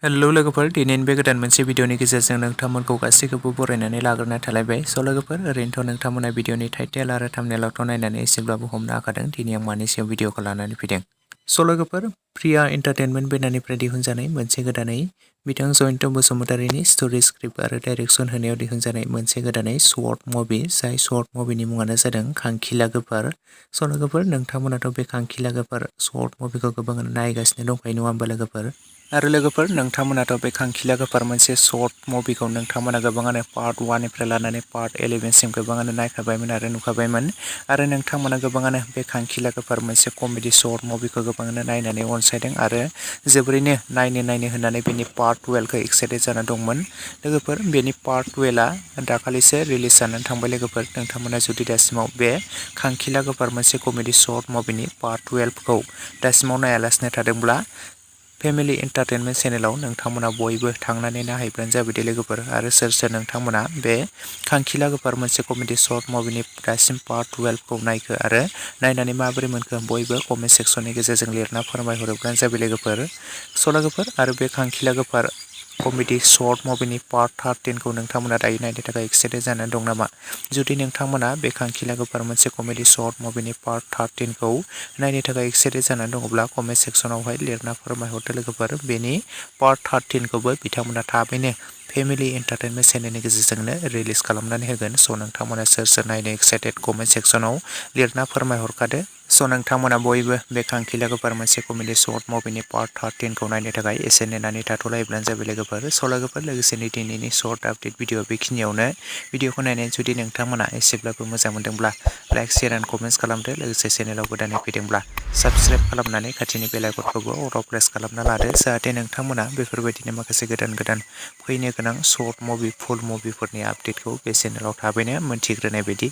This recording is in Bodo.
हेलौ लोगोफोर, दिनैनि बे गोदान मोनसे भिडिअनि गेजेरजों नोंथांमोनखौ गासैखौबो बरायनानै लाग्रोनाय थालायबाय। लोगोफोर, ओरैनोथ' नोंथांमोना भिडिअनि टाइटेल आरो थाम्बनेइलावथ' नायनानै एसेब्लाबो हमनो हाखादों दिनै आं मानि सायाव भिडिअखौ लानानै फैदों। लोगोफोर, प्रिया एन्टारटेनमेन्ट बेनारनिफ्राय दिहुनजानाय मोनसे गोदानै बिथां जयन्त बसुमतारीनि स्ट'रि स्क्रिप्ट आरो डाइरेक्सन होनायाव दिहुनजानाय मोनसे गोदानै शर्ट मुभि, जाय शर्ट मुभिनि मुङानो जादों खांखिला गोफार। लोगोफोर, नोंथांमोनाथ' बे खांखिला गोफार शर्ट मुभिखौ गोबाङानो नायगासिनो दंखायो नङा होमबा लोगोफोर? आरो लोगोफोर, नोंथांमोनाथ' बे खांखिला गोफार मोनसे शर्ट मुभिखौ नोंथांमोना गोबाङानो पार्ट 1निफ्राय लानानै पार्ट 11सिम गोबाङानो नायखाबायमोन आरो नुखाबायमोन। आरो नोंथांमोना गोबाङानो बे खांखिला गोफार मोनसे कमेडि शर्ट मुभिखौ गोबाङानो नायनानै अनसायदों आरो जोबोरैनो नायनो होननानै बेनि पार्ट 12खौ एक्साइटेड जाना दंमोन। लोगोफोर, बेनि पार्ट 12आ दाखालिसो रिलिज जानानै थांबाय। लोगोफोर, नोंथांमोना जुदि दासिमाव बे खांखिला गोफार मोनसे कमेडि शर्ट मुभिनि पार्ट 12खौ दासिमाव नायालासिनो थादोंब्ला फेमिलि एन्टारटेनमेन्ट चेनेलाव नोंथांमोना बयबो थांनानै नायहैब्लानो जाबाय दे लोगोफोर। आरो सोर सोर नोंथांमोना बे खांखिला गोफार मोनसे कमेडि शर्ट मुभिनि दासिम पार्ट 12खौ नायखो आरो नायनानै माबोरै मोनखो बयबो कमेन्ट सेक्सननि गेजेरजों लिरना फोरमायहरोब्लानो जाबाय लोगोफोर। लोगोफोर, आरो बे खांखिला गोफार कमेडि शर्ट मुभिनि पार्ट 13खौ नोंथांमोना दायो नायनो थाखाय एक्साइटेड जानानै दं नामा? जुदि नोंथांमोना बे खांखिला गोफार मोनसे कमेडि शर्ट मुभिनि पार्ट 13खौ नायनो थाखाय एक्साइटेड जानानै दङब्ला कमेन्ट सेक्सनावहाय लिरना फोरमायहरदो लोगोफोर। बेनि पार्ट 13खौबो बिथांमोना थाबैनो फेमिलि एन्टारटेनमेन्ट चेनेलनि गेजेरजोंनो रिलिज खालामनानै होगोन। नोंथांमोना सोर सोर नायनो एक्साइटेड कमेन्ट सेक्सनाव लिरना फोरमायहरखादो। नोंथांमोना बयबो बे खांखिला गोफार मोनसे कमेडि शर्ट मुभिनि पार्ट 13खौ नायनो थाखाय एसे नेनानै थाथ'लायोब्लानो जाबाय लोगोफोर। लोगोफोर, लोगोसेनो दिनैनि शर्ट आपडेट भिडिअ बेखिनियावनो। भिडिअखौ नायनानै जुदि नोंथांमोना एसेब्लाबो मोजां मोनदोंब्ला लाइक, शेयार एन्ड कमेन्ट्स खालामदो। लोगोसे चेनेलाव गोदानै फैदोंब्ला साबस्क्राइब खालामनानै खाथिनि बेल आइकनखौबो अराव प्रेस खालामना लादो, जाहाथे नोंथांमोना बेफोरबायदिनो माखासे गोदान फैनो गोनां शर्ट मुभि, फुल मुभिफोरनि आपडेटखौ बे चेनेलाव थाबैनो मोनथिग्रोनाय बायदि।